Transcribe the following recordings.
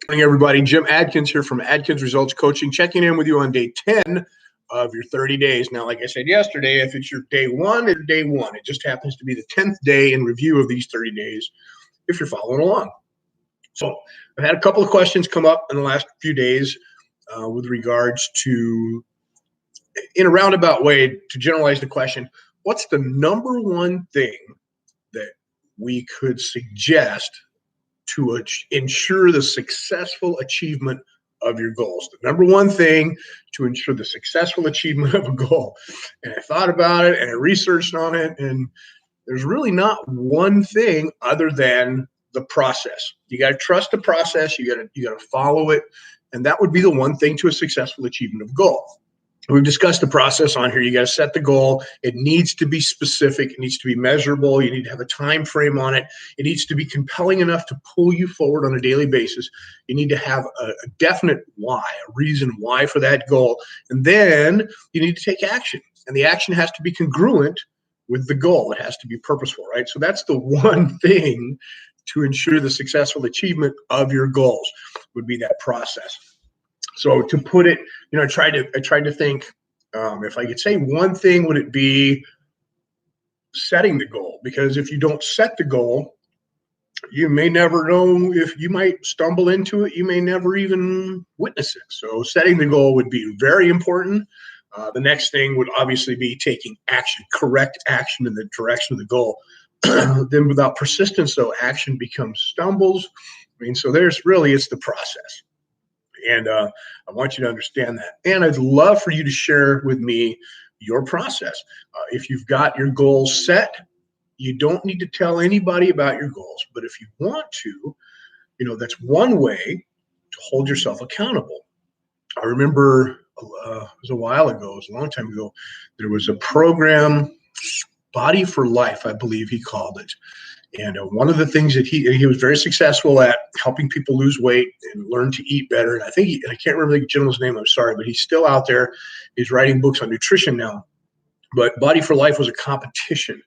Morning, everybody. Jim Adkins here from Adkins Results Coaching, checking in with you on day 10 of your 30 days. Now, like I said yesterday, if it's your day one, it's day one. It just happens to be the 10th day in review of these 30 days if you're following along. So I've had a couple of questions come up in the last few days with regards to, in a roundabout way, to generalize the question, what's the number one thing that we could suggest to ensure the successful achievement of your goals? The number one thing to ensure the successful achievement of a goal. And I thought about it and I researched on it, and there's really not one thing other than the process. You got to trust the process. You got to follow it, and that would be the one thing to a successful achievement of goal. We've discussed the process on here. You got to set the goal. It needs to be specific. It needs to be measurable. You need to have a time frame on it. It needs to be compelling enough to pull you forward on a daily basis. You need to have a definite why, a reason why for that goal. And then you need to take action. And the action has to be congruent with the goal. It has to be purposeful, right? So that's the one thing to ensure the successful achievement of your goals would be that process. So to put it, I tried to think if I could say one thing, would it be setting the goal? Because if you don't set the goal, you may never know if you might stumble into it. You may never even witness it. So setting the goal would be very important. The next thing would obviously be taking action, correct action in the direction of the goal. Then without persistence, though, action becomes stumbles. So it's the process. And I want you to understand that. And I'd love for you to share with me your process. If you've got your goals set, you don't need to tell anybody about your goals. But if you want to, that's one way to hold yourself accountable. I remember it was a while ago, it was a long time ago, there was a program, Body for Life, I believe he called it. And one of the things that he was very successful at, helping people lose weight and learn to eat better. And I can't remember the gentleman's name, I'm sorry, but he's still out there. He's writing books on nutrition now. But Body for Life was a competition.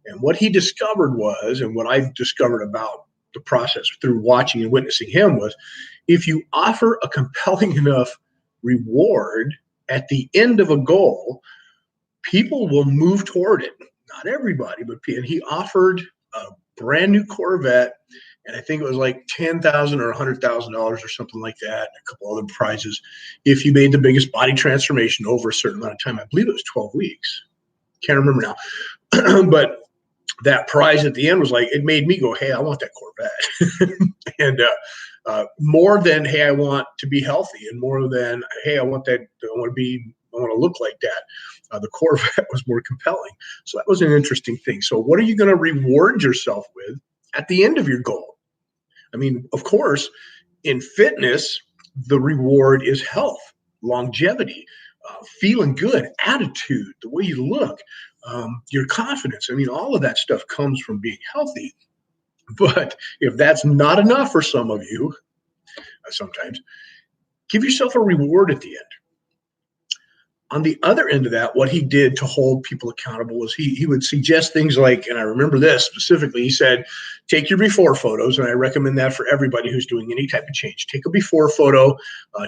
And what he discovered was, and what I've discovered about the process through watching and witnessing him was, if you offer a compelling enough reward at the end of a goal, people will move toward it. Not everybody, but and he offered a brand new Corvette, and I think it was like $10,000 or $100,000 or something like that, and a couple other prizes if you made the biggest body transformation over a certain amount of time. I believe it was 12 weeks. Can't remember now. But that prize at the end was like, it made me go, hey, I want that Corvette. And more than, hey, I want to be healthy, and more than, hey, I want to look like that. The Corvette was more compelling. So that was an interesting thing. So what are you going to reward yourself with at the end of your goal? Of course, in fitness, the reward is health, longevity, feeling good, attitude, the way you look, your confidence. All of that stuff comes from being healthy. But if that's not enough for some of you, sometimes, give yourself a reward at the end. On the other end of that, what he did to hold people accountable was he would suggest things like, and I remember this specifically, he said, take your before photos, and I recommend that for everybody who's doing any type of change. Take a before photo,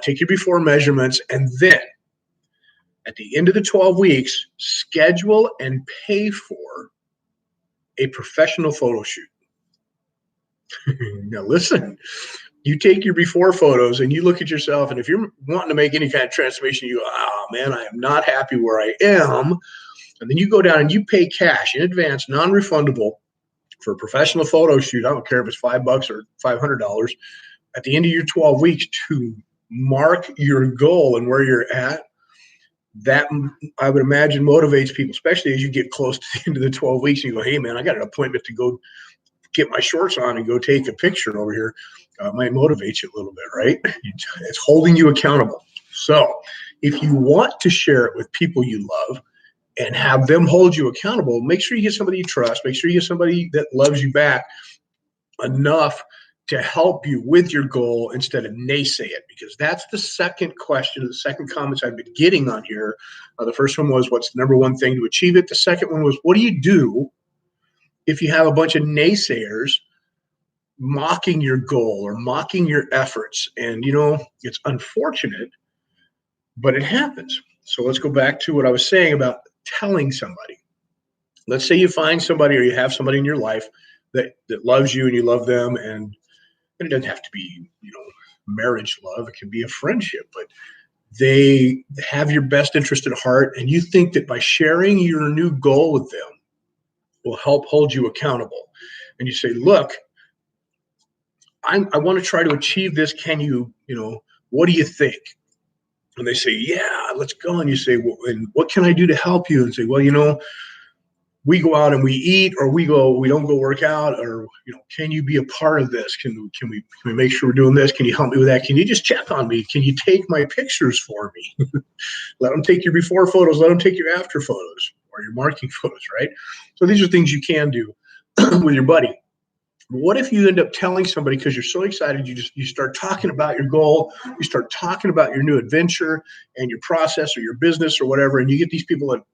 take your before measurements, and then at the end of the 12 weeks, schedule and pay for a professional photo shoot. Now listen, you take your before photos and you look at yourself, and if you're wanting to make any kind of transformation, you go, oh man, I am not happy where I am. And then you go down and you pay cash in advance, non-refundable, for a professional photo shoot. I don't care if it's $5 or $500 at the end of your 12 weeks to mark your goal and where you're at. That, I would imagine, motivates people, especially as you get close to the end of the 12 weeks. And you go, hey man, I got an appointment to go get my shorts on and go take a picture over here. Might motivate you a little bit, right? It's holding you accountable. So if you want to share it with people you love and have them hold you accountable, make sure you get somebody you trust. Make sure you get somebody that loves you back enough to help you with your goal instead of naysay it, because that's the second question, the second comments I've been getting on here. The first one was, what's the number one thing to achieve it? The second one was, what do you do if you have a bunch of naysayers mocking your goal or mocking your efforts. And, it's unfortunate, but it happens. So let's go back to what I was saying about telling somebody. Let's say you find somebody or you have somebody in your life that loves you and you love them, and it doesn't have to be, marriage love. It can be a friendship, but they have your best interest at heart, and you think that by sharing your new goal with them will help hold you accountable. And you say, look, I want to try to achieve this. Can you, what do you think? And they say, yeah, let's go. And you say, well, and what can I do to help you? And say, well, we go out and we eat, or we don't go work out, or, can you be a part of this? Can we make sure we're doing this? Can you help me with that? Can you just check on me? Can you take my pictures for me? Let them take your before photos. Let them take your after photos or your marking photos, right? So these are things you can do with your buddy. What if you end up telling somebody, because you're so excited, you start talking about your goal, you start talking about your new adventure and your process or your business or whatever, and you get these people that,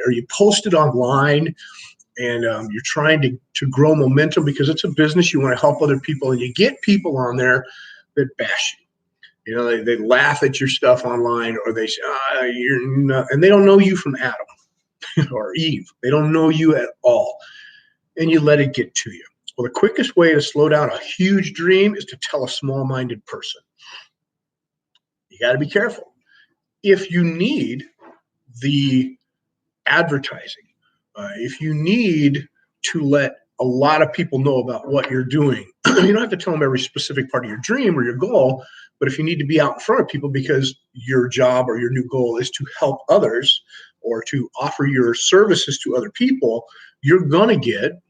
or you post it online, and you're trying to grow momentum because it's a business, you want to help other people, and you get people on there that bash you. They laugh at your stuff online, or they say, you're not, and they don't know you from Adam or Eve. They don't know you at all, and you let it get to you. Well, the quickest way to slow down a huge dream is to tell a small-minded person. You got to be careful. If you need the advertising, if you need to let a lot of people know about what you're doing, you don't have to tell them every specific part of your dream or your goal, but if you need to be out in front of people because your job or your new goal is to help others or to offer your services to other people, you're going to get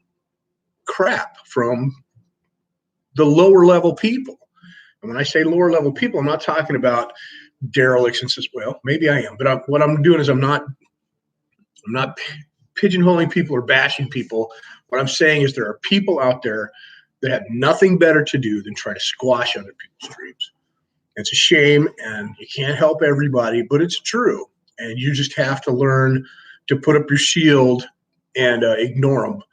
crap from the lower level people. And when I say lower level people, I'm not talking about derelicts and says, well, maybe I am, but what I'm doing is I'm not pigeonholing people or bashing people. What I'm saying is there are people out there that have nothing better to do than try to squash other people's dreams. It's a shame, and you can't help everybody, but it's true. And you just have to learn to put up your shield and ignore them.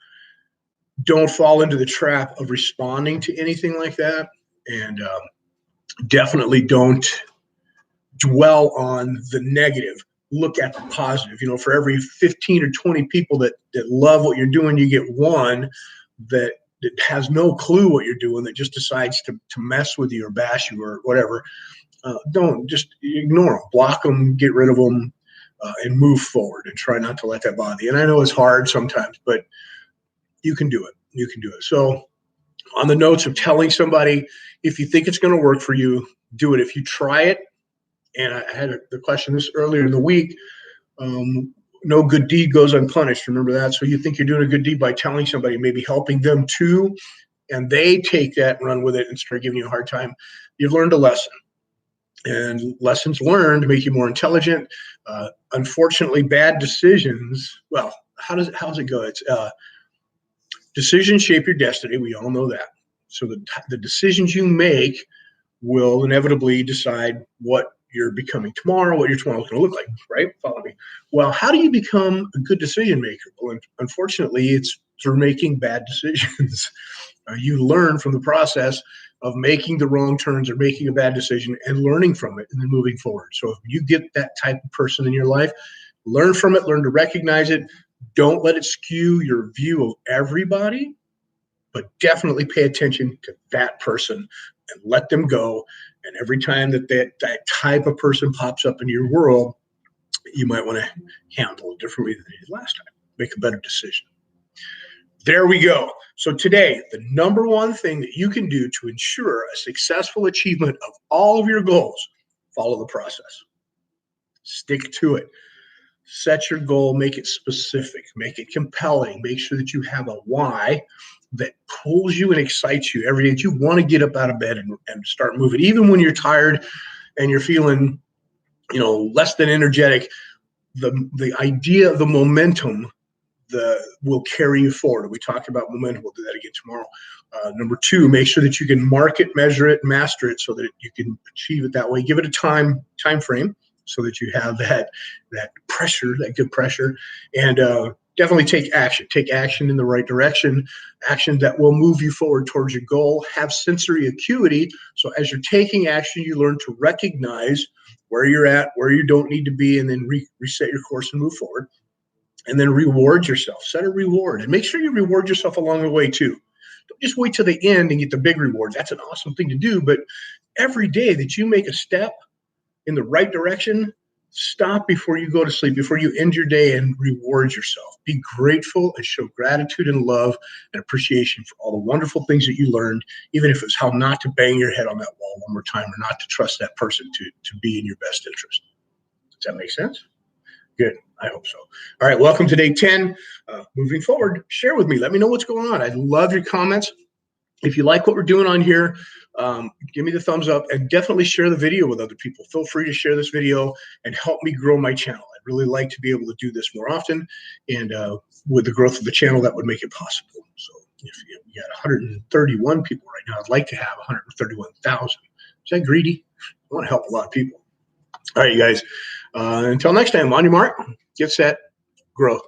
Don't fall into the trap of responding to anything like that, and definitely don't dwell on the negative. Look at the positive. For every 15 or 20 people that love what you're doing, you get one that has no clue what you're doing, that just decides to mess with you or bash you or whatever. Don't just ignore them, block them, get rid of them, and move forward and try not to let that bother you. And I know it's hard sometimes, but you can do it. You can do it. So on the notes of telling somebody, if you think it's going to work for you, do it. If you try it, and I had the question this earlier in the week, no good deed goes unpunished. Remember that? So you think you're doing a good deed by telling somebody, maybe helping them too, and they take that and run with it and start giving you a hard time. You've learned a lesson. And lessons learned make you more intelligent. Unfortunately, bad decisions, well, how does it go? It's decisions shape your destiny. We all know that. So the decisions you make will inevitably decide what you're becoming tomorrow, what your tomorrow is going to look like, right? Follow me. Well, how do you become a good decision maker? Well, unfortunately, it's through making bad decisions. You learn from the process of making the wrong turns or making a bad decision and learning from it and then moving forward. So if you get that type of person in your life, learn from it, learn to recognize it. Don't let it skew your view of everybody, but definitely pay attention to that person and let them go. And every time that type of person pops up in your world, you might want to handle it differently than you did last time. Make a better decision. There we go. So today, the number one thing that you can do to ensure a successful achievement of all of your goals, follow the process. Stick to it. Set your goal, make it specific, make it compelling, make sure that you have a why that pulls you and excites you every day, that you want to get up out of bed and start moving. Even when you're tired and you're feeling, less than energetic, the idea of the momentum will carry you forward. We talked about momentum. We'll do that again tomorrow. Number two, make sure that you can mark it, measure it, master it so that you can achieve it that way. Give it a time frame so that you have that pressure, that good pressure. And definitely take action. Take action in the right direction, action that will move you forward towards your goal. Have sensory acuity. So as you're taking action, you learn to recognize where you're at, where you don't need to be, and then reset your course and move forward. And then reward yourself. Set a reward and make sure you reward yourself along the way too. Don't just wait till the end and get the big rewards. That's an awesome thing to do. But every day that you make a step in the right direction, stop before you go to sleep, before you end your day, and reward yourself. Be grateful and show gratitude and love and appreciation for all the wonderful things that you learned, even if it's how not to bang your head on that wall one more time or not to trust that person to be in your best interest. Does that make sense? Good. I hope so. All right. Welcome to day 10. Moving forward, share with me. Let me know what's going on. I love your comments. If you like what we're doing on here, give me the thumbs up and definitely share the video with other people. Feel free to share this video and help me grow my channel. I'd really like to be able to do this more often. And with the growth of the channel, that would make it possible. So if you got 131 people right now, I'd like to have 131,000. Is that greedy? I want to help a lot of people. All right, you guys. Until next time, on your mark, get set, grow.